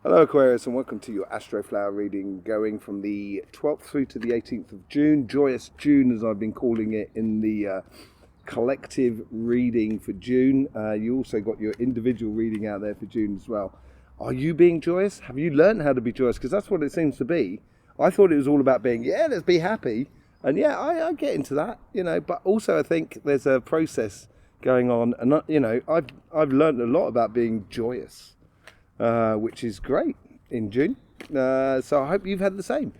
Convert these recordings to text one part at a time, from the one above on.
Hello Aquarius, and welcome to your Astroflower reading going from the 12th through to the 18th of June. Joyous June, as I've been calling it in the collective reading for June. You also got your individual reading out there for June as well. Are you being joyous? Have you learned how to be joyous? Because that's what it seems to be. I thought it was all about being, let's be happy. And I get into that, but also I think there's a process going on. And, I've learned a lot about being joyous. Which is great in June. So I hope you've had the same.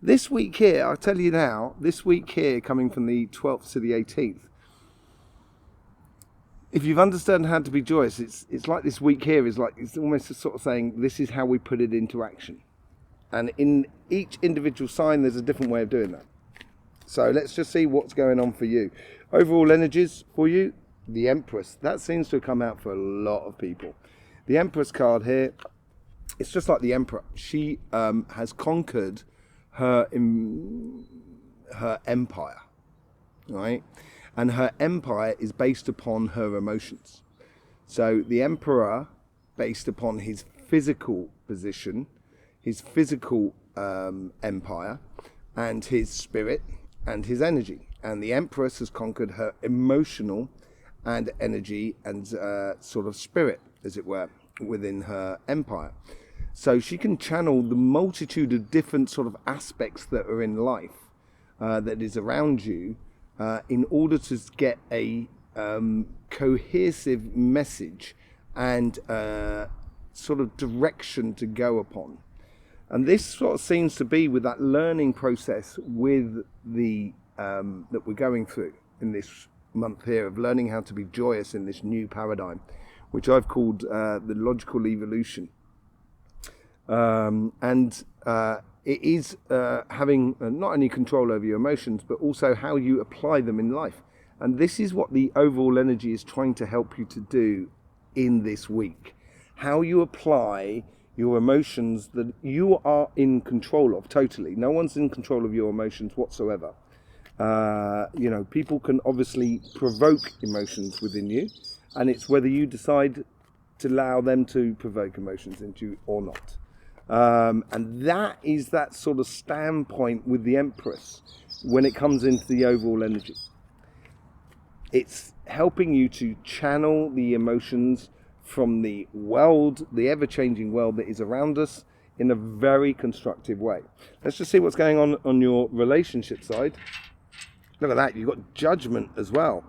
This week here, I'll tell you now, this week here, coming from the 12th to the 18th, if you've understood how to be joyous, it's like this week here is like, it's almost sort of saying, this is how we put it into action. And in each individual sign, there's a different way of doing that. So let's just see what's going on for you. Overall energies for you, the Empress. That seems to have come out for a lot of people. The Empress card here, it's just like the Emperor. She has conquered her empire, right? And her empire is based upon her emotions. So the Emperor, based upon his physical position, his physical empire, and his spirit and his energy. And the Empress has conquered her emotional and energy and sort of spirit, as it were, within her empire. So she can channel the multitude of different sort of aspects that are in life that is around you in order to get a cohesive message and sort of direction to go upon. And this sort of seems to be with that learning process with the that we're going through in this month here of learning how to be joyous in this new paradigm, which I've called the logical evolution. It is having not only control over your emotions, but also how you apply them in life. And this is what the overall energy is trying to help you to do in this week. How you apply your emotions that you are in control of totally. No one's in control of your emotions whatsoever. People can obviously provoke emotions within you, and it's whether you decide to allow them to provoke emotions into you or not. And that is that sort of standpoint with the Empress when it comes into the overall energy. It's helping you to channel the emotions from the world, the ever-changing world that is around us, in a very constructive way. Let's just see what's going on your relationship side. Look at that, you've got Judgment as well.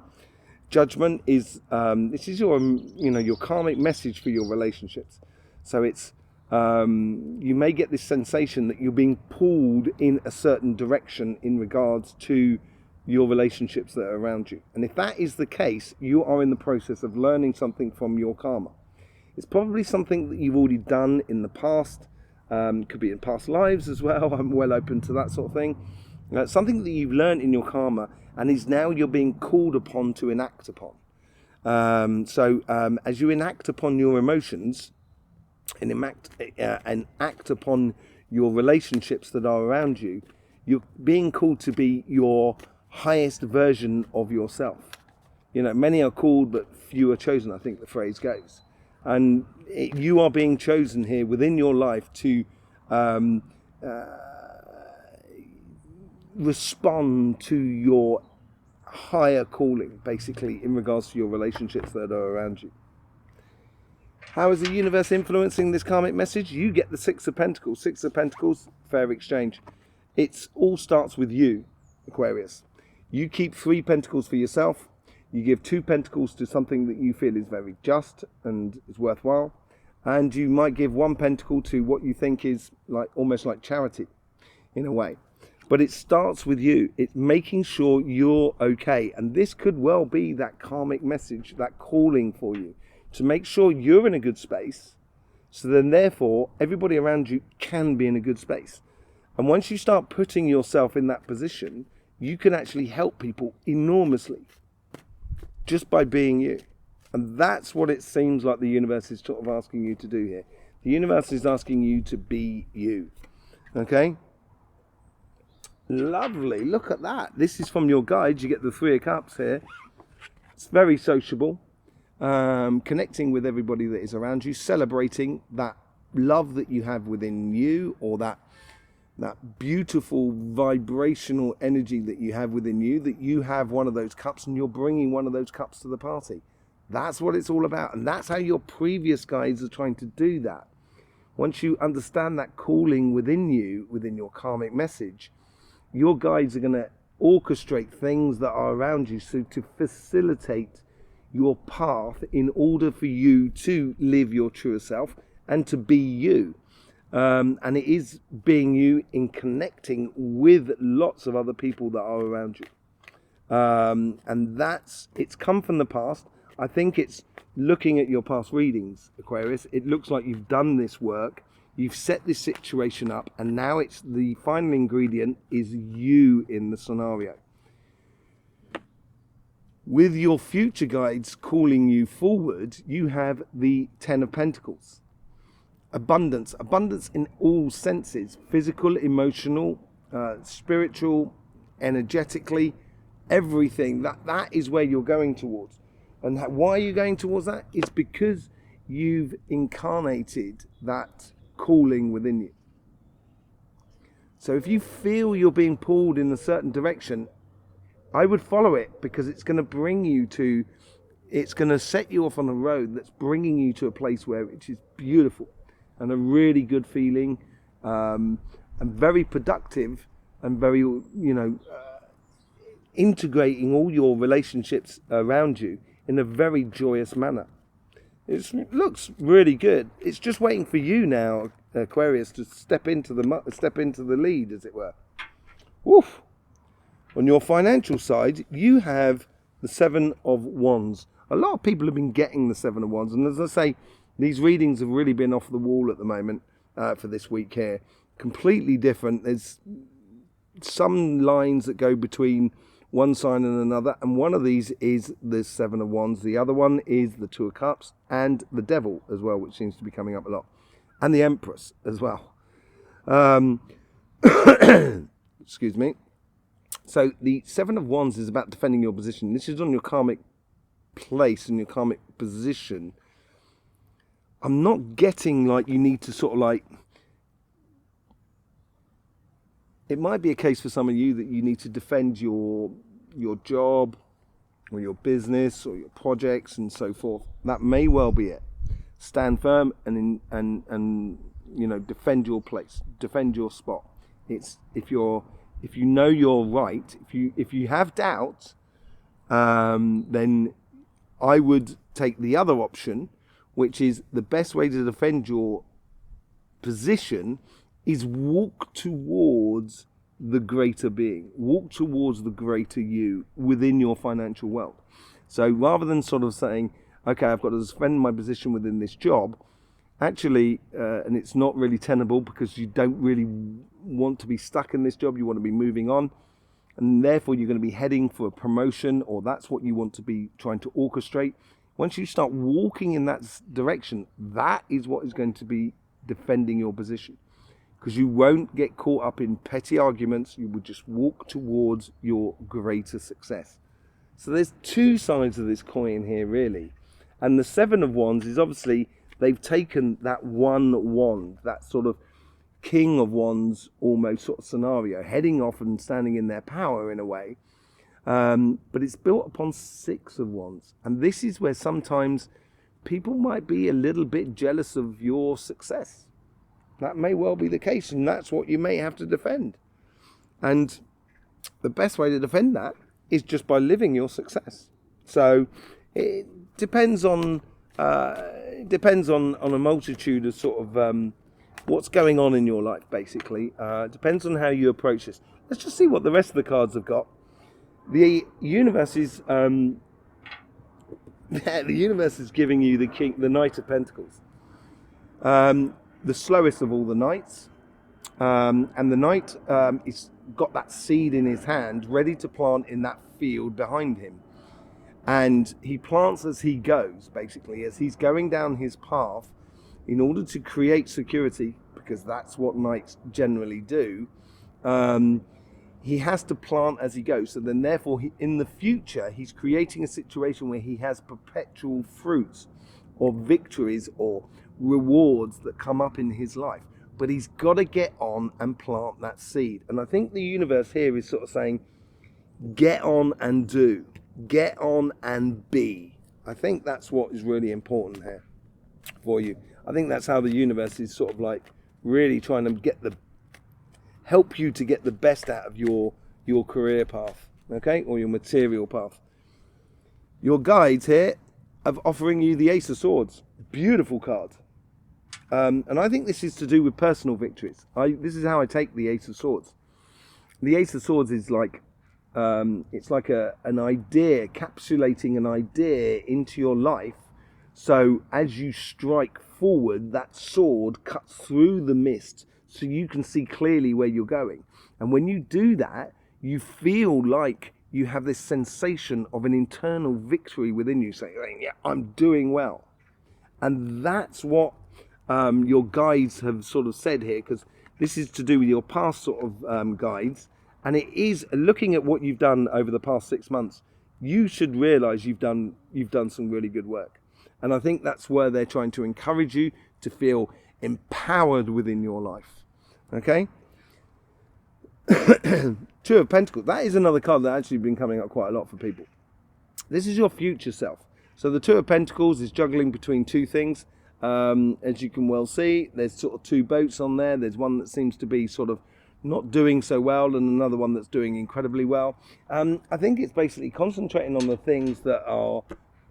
Judgment is this is your karmic message for your relationships. So it's you may get this sensation that you're being pulled in a certain direction in regards to your relationships that are around you. And if that is the case, you are in the process of learning something from your karma. It's probably something that you've already done in the past. Could be in past lives as well. I'm well open to that sort of thing. Something that you've learned in your karma and is now you're being called upon to enact upon. As you enact upon your emotions and act upon your relationships that are around you, you're being called to be your highest version of yourself. Many are called, but few are chosen, I think the phrase goes. And you are being chosen here within your life to respond to your higher calling, basically, in regards to your relationships that are around you. How is the universe influencing this karmic message? You get the Six of Pentacles. Six of Pentacles, fair exchange. It all starts with you, Aquarius. You keep 3 pentacles for yourself. You give 2 pentacles to something that you feel is very just and is worthwhile. And you might give 1 pentacle to what you think is almost like charity, in a way. But it starts with you. It's making sure you're okay. And this could well be that karmic message, that calling for you, to make sure you're in a good space. So then therefore, everybody around you can be in a good space. And once you start putting yourself in that position, you can actually help people enormously just by being you. And that's what it seems like the universe is sort of asking you to do here. The universe is asking you to be you. Okay? Lovely. Look at that. This is from your guide. You get the 3 of Cups here. It's very sociable. Connecting with everybody that is around you. Celebrating that love that you have within you, or that beautiful vibrational energy that you have within you, that you have one of those cups and you're bringing one of those cups to the party. That's what it's all about. And that's how your previous guides are trying to do that. Once you understand that calling within you, within your karmic message, your guides are going to orchestrate things that are around you, so to facilitate your path in order for you to live your truer self and to be you. And it is being you in connecting with lots of other people that are around you. And it's come from the past. I think it's looking at your past readings, Aquarius. It looks like you've done this work. You've set this situation up, and now it's the final ingredient is you in the scenario. With your future guides calling you forward, you have the Ten of Pentacles. Abundance in all senses, physical, emotional, spiritual, energetically, everything. That is where you're going towards. And why are you going towards that? It's because you've incarnated that calling within you. So if you feel you're being pulled in a certain direction, I would follow it, because it's going to bring you to, it's going to set you off on a road that's bringing you to a place which is beautiful and a really good feeling, and very productive, and very, integrating all your relationships around you in a very joyous manner. It looks really good. It's just waiting for you now, Aquarius, to step into the lead, as it were. Woof. On your financial side, you have the Seven of Wands. A lot of people have been getting the Seven of Wands, and as I say, these readings have really been off the wall at the moment for this week here. Completely different. There's some lines that go between one sign and another, and one of these is the Seven of Wands. The other one is the Two of Cups, and the Devil as well, which seems to be coming up a lot, and the Empress as well. Excuse me. So the Seven of Wands is about defending your position. This is on your karmic place and your karmic position. I'm not getting like you need to sort of like, it might be a case for some of you that you need to defend your job or your business or your projects and so forth. That may well be it. Stand firm and defend your place, defend your spot. It's if you know you're right, if you have doubt, then I would take the other option, which is the best way to defend your position is walk towards the greater being, walk towards the greater you within your financial wealth. So rather than sort of saying, okay, I've got to defend my position within this job, actually, and it's not really tenable because you don't really want to be stuck in this job, you want to be moving on, and therefore you're going to be heading for a promotion, or that's what you want to be trying to orchestrate. Once you start walking in that direction, that is what is going to be defending your position, because you won't get caught up in petty arguments. You would just walk towards your greater success. So there's two sides of this coin here, really. And the Seven of Wands is obviously, they've taken that one wand, that sort of King of Wands almost sort of scenario, heading off and standing in their power in a way. But it's built upon Six of Wands. And this is where sometimes people might be a little bit jealous of your success. That may well be the case, and that's what you may have to defend. And the best way to defend that is just by living your success. So it depends on a multitude of sort of what's going on in your life, basically. Depends on how you approach this. Let's just see what the rest of the cards have got. The universe is the universe is giving you the Knight of Pentacles, the slowest of all the knights, and the knight is got that seed in his hand, ready to plant in that field behind him, and he plants as he goes, basically, as he's going down his path, in order to create security, because that's what knights generally do. He has to plant as he goes. So then therefore in the future, he's creating a situation where he has perpetual fruits or victories or rewards that come up in his life. But he's got to get on and plant that seed. And I think the universe here is sort of saying, get on and do. Get on and be. I think that's what is really important here for you. I think that's how the universe is sort of like really trying to help you to get the best out of your career path, okay, or your material path. Your guides here of offering you the Ace of Swords. Beautiful card. And I think this is to do with personal victories. This is how I take the Ace of Swords. The Ace of Swords is like, it's like an idea, encapsulating an idea into your life. So as you strike forward, that sword cuts through the mist so you can see clearly where you're going. And when you do that, you feel like you have this sensation of an internal victory within you, saying, yeah, I'm doing well. And that's what your guides have sort of said here, because this is to do with your past sort of guides. And it is looking at what you've done over the past 6 months. You should realize you've done some really good work. And I think that's where they're trying to encourage you to feel empowered within your life. Okay? Two of Pentacles. That is another card that actually been coming up quite a lot for people. This is your future self. So the Two of Pentacles is juggling between two things. As you can well see, there's sort of two boats on there. There's one that seems to be sort of not doing so well and another one that's doing incredibly well. I think it's basically concentrating on the things that are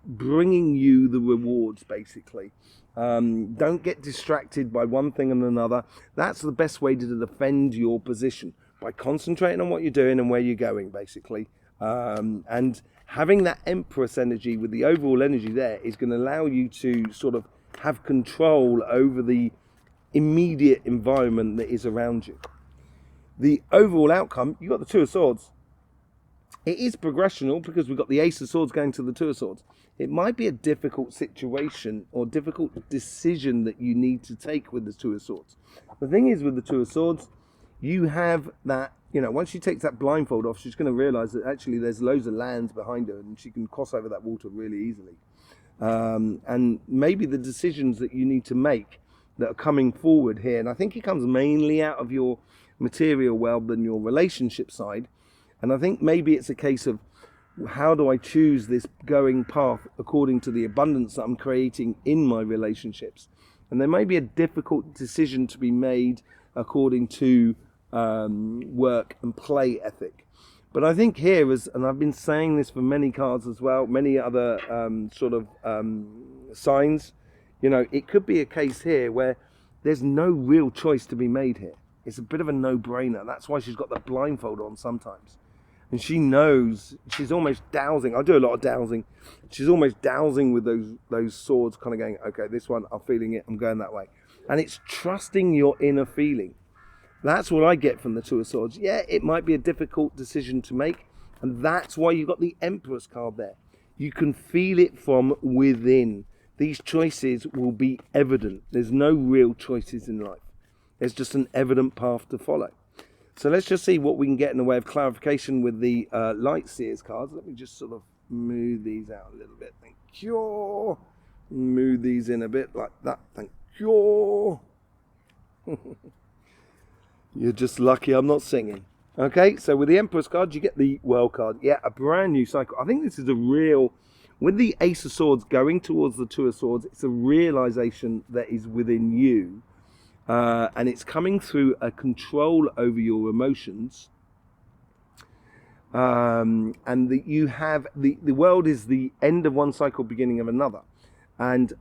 bringing you the rewards, basically. Don't get distracted by one thing and another. That's the best way to defend your position, by concentrating on what you're doing and where you're going, basically. And having that Empress energy with the overall energy there is going to allow you to sort of have control over the immediate environment that is around you. The overall outcome, you've got the Two of Swords. It is progressional because we've got the Ace of Swords going to the Two of Swords. It might be a difficult situation or difficult decision that you need to take with the Two of Swords. The thing is with the Two of Swords, you have that, once she takes that blindfold off, she's going to realize that actually there's loads of lands behind her and she can cross over that water really easily. And maybe the decisions that you need to make that are coming forward here, and I think it comes mainly out of your material world than your relationship side. And I think maybe it's a case of, how do I choose this going path according to the abundance that I'm creating in my relationships? And there may be a difficult decision to be made according to work and play ethic. But I think here is, and I've been saying this for many cards as well, many other signs, it could be a case here where there's no real choice to be made here. It's a bit of a no-brainer. That's why she's got the blindfold on sometimes. And she knows, she's almost dowsing. I do a lot of dowsing. She's almost dowsing with those swords, kind of going, okay, this one, I'm feeling it, I'm going that way. And it's trusting your inner feeling. That's what I get from the Two of Swords. Yeah, it might be a difficult decision to make. And that's why you've got the Empress card there. You can feel it from within. These choices will be evident. There's no real choices in life. There's just an evident path to follow. So let's just see what we can get in the way of clarification with the Light Seers cards. Let me just sort of move these out a little bit. Thank you. Move these in a bit like that. Thank you. You're just lucky I'm not singing. Okay, so with the Empress card, you get the World card. Yeah, a brand new cycle. I think this is a real, with the Ace of Swords going towards the Two of Swords, it's a realization that is within you. And it's coming through a control over your emotions. And that you have, the world is the end of one cycle, beginning of another. And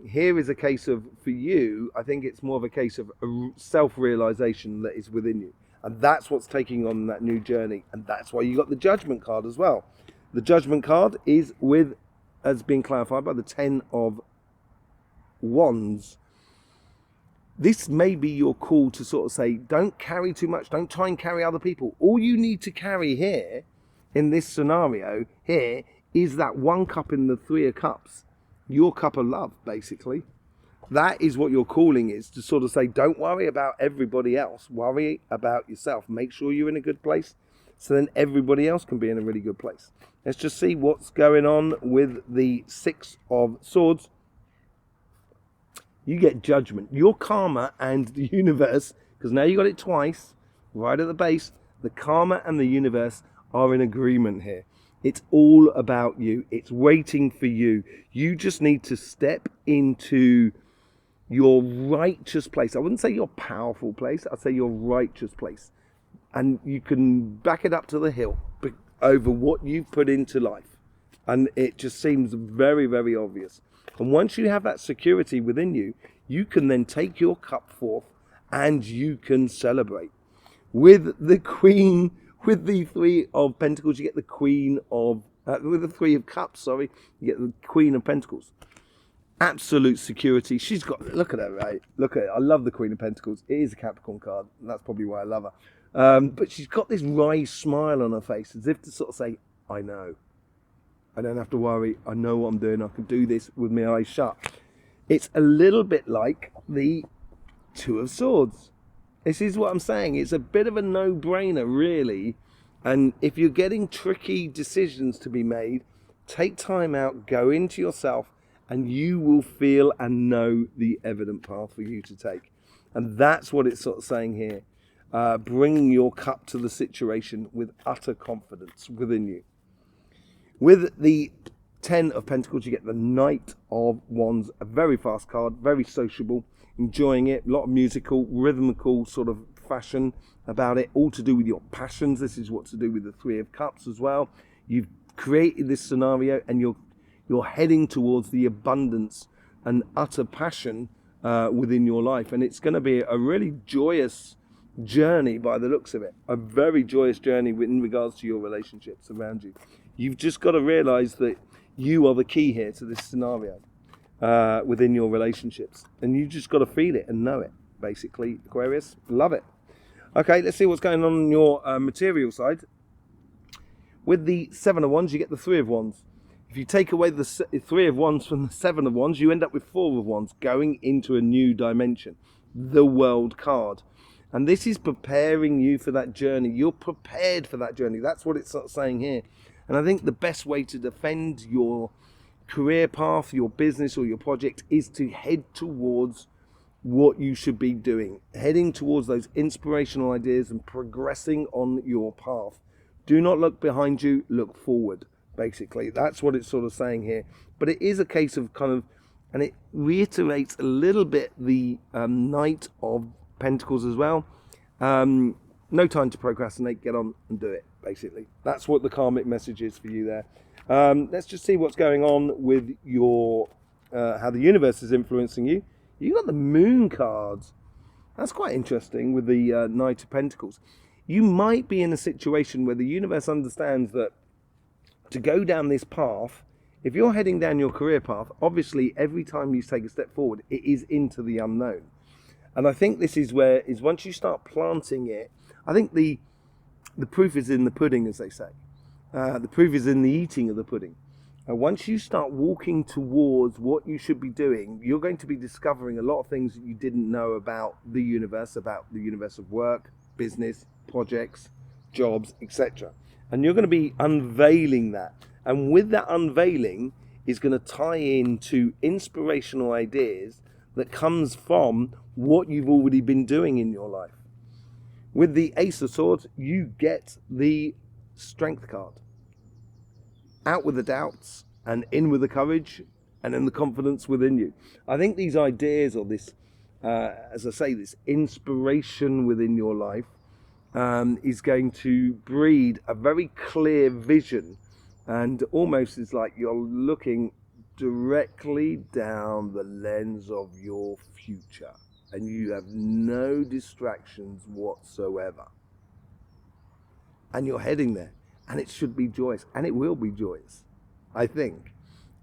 here is a case of, for you, I think it's more of a case of a self-realization that is within you. And that's what's taking on that new journey. And that's why you got the Judgment card as well. The Judgment card is with, as being clarified by the 10 of Wands. This may be your call to sort of say, don't carry too much. Don't try and carry other people. All you need to carry here, in this scenario here, is that one cup in the Three of Cups. Your cup of love, basically. That is what your calling is, to sort of say, don't worry about everybody else. Worry about yourself. Make sure you're in a good place, so then everybody else can be in a really good place. Let's just see what's going on with the Six of Swords. You get judgment. Your karma and the universe, because now you got it twice, right at the base, the karma and the universe are in agreement here. It's all about you. It's waiting for you. You just need to step into your righteous place. I wouldn't say your powerful place. I'd say your righteous place. And you can back it up to the hilt over what you've put into life. And it just seems very, very obvious. And once you have that security within you, you can then take your cup forth and you can celebrate. With the Queen, with the Three of Pentacles, you get the Queen of, with the Three of Cups, sorry, you get the Queen of Pentacles. Absolute security. She's got, look at her, right? Look at it. I love the Queen of Pentacles. It is a Capricorn card. And that's probably why I love her. But she's got this wry smile on her face, as if to sort of say, I know. I don't have to worry. I know what I'm doing. I can do this with my eyes shut. It's a little bit like the Two of Swords. This is what I'm saying. It's a bit of a no-brainer, really. And if you're getting tricky decisions to be made, take time out, go into yourself, and you will feel and know the evident path for you to take. And that's what it's sort of saying here. Bringing your cup to the situation with utter confidence within you. With the Ten of Pentacles, you get the Knight of Wands, a very fast card, very sociable, enjoying it, a lot of musical, rhythmical sort of fashion about it, all to do with your passions. This is what to do with the Three of Cups as well. You've created this scenario and you're heading towards the abundance and utter passion within your life. And it's going to be a really joyous journey by the looks of it. A very joyous journey in regards to your relationships around you. You've just got to realize that you are the key here to this scenario within your relationships. And you just got to feel it and know it, basically, Aquarius. Love it. Okay, let's see what's going on your material side. With the Seven of Wands, you get the Three of Wands. If you take away the Three of Wands from the Seven of Wands, you end up with Four of Wands, going into a new dimension, the World card. And this is preparing you for that journey. You're prepared for that journey. That's what it's sort of saying here. And I think the best way to defend your career path, your business or your project is to head towards what you should be doing. Heading towards those inspirational ideas and progressing on your path. Do not look behind you, look forward, basically. That's what it's sort of saying here. But it is a case of kind of, and it reiterates a little bit the Knight of Pentacles as well. No time to procrastinate, get on and do it, basically. That's what the karmic message is for you there. Let's just see what's going on with your, how the universe is influencing you. You got the Moon cards. That's quite interesting with the Knight of Pentacles. You might be in a situation where the universe understands that to go down this path, if you're heading down your career path, obviously every time you take a step forward, it is into the unknown. And I think this is where, is once you start planting it, I think the proof is in the pudding, as they say. The proof is in the eating of the pudding. Once you start walking towards what you should be doing, you're going to be discovering a lot of things that you didn't know about the universe of work, business, projects, jobs, etc. And you're going to be unveiling that. And with that unveiling is going to tie into inspirational ideas that comes from what you've already been doing in your life. With the Ace of Swords, you get the Strength card. Out with the doubts and in with the courage and in the confidence within you. I think these ideas or this, as I say, this inspiration within your life is going to breed a very clear vision, and almost it's like you're looking directly down the lens of your future and you have no distractions whatsoever. And you're heading there. And it should be joyous. And it will be joyous, I think.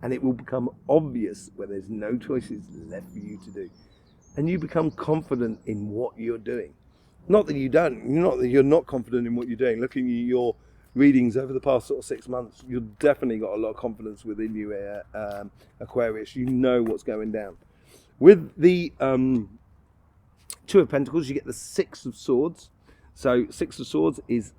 And it will become obvious where there's no choices left for you to do. And you become confident in what you're doing. Not that you don't. Not that you're not confident in what you're doing. Looking at your readings over the past sort of 6 months, you've definitely got a lot of confidence within you, Aquarius. You know what's going down. With the Two of Pentacles, you get the Six of Swords. So Six of Swords is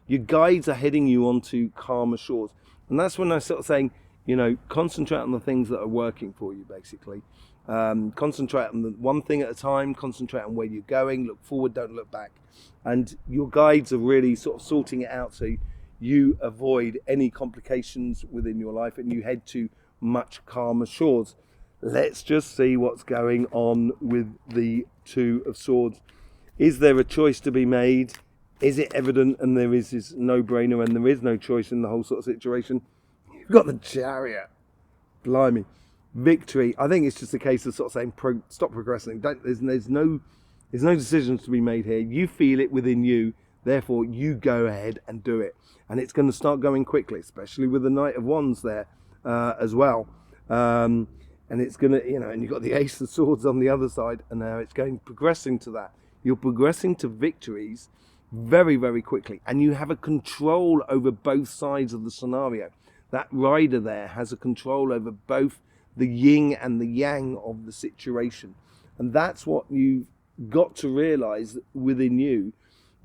your guides are heading you onto calmer shores. And that's when I sort of saying, you know, concentrate on the things that are working for you, basically. Concentrate on the one thing at a time, concentrate on where you're going, look forward, don't look back. And your guides are really sort of sorting it out so you avoid any complications within your life and you head to much calmer shores. Let's just see what's going on with the Two of Swords. Is there a choice to be made? Is it evident and there is this no-brainer and there is no choice in the whole sort of situation? You've got the Chariot. Blimey. Victory. I think it's just a case of sort of saying stop progressing. There's no decisions to be made here. You feel it within you, therefore you go ahead and do it. And it's going to start going quickly, especially with the Knight of Wands there as well. And it's going to, and you've got the Ace of Swords on the other side, and now it's progressing to that. You're progressing to victories very, very quickly, and you have a control over both sides of the scenario. That rider there has a control over both the yin and the yang of the situation. And that's what you've got to realize within you,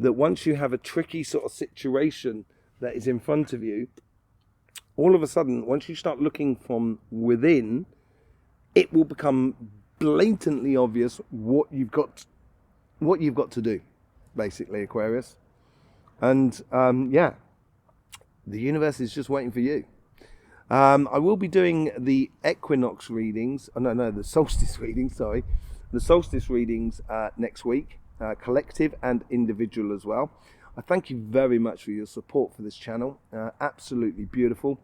that once you have a tricky sort of situation that is in front of you, all of a sudden, once you start looking from within, it will become blatantly obvious what you've got to do, basically, Aquarius. And yeah, the universe is just waiting for you. I will be doing the equinox readings, the solstice readings, sorry. The solstice readings next week, collective and individual as well. I thank you very much for your support for this channel. Absolutely beautiful.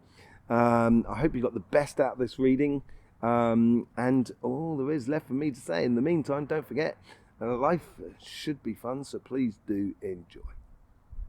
I hope you got the best out of this reading. And all there is left for me to say in the meantime, don't forget, life should be fun, so please do enjoy.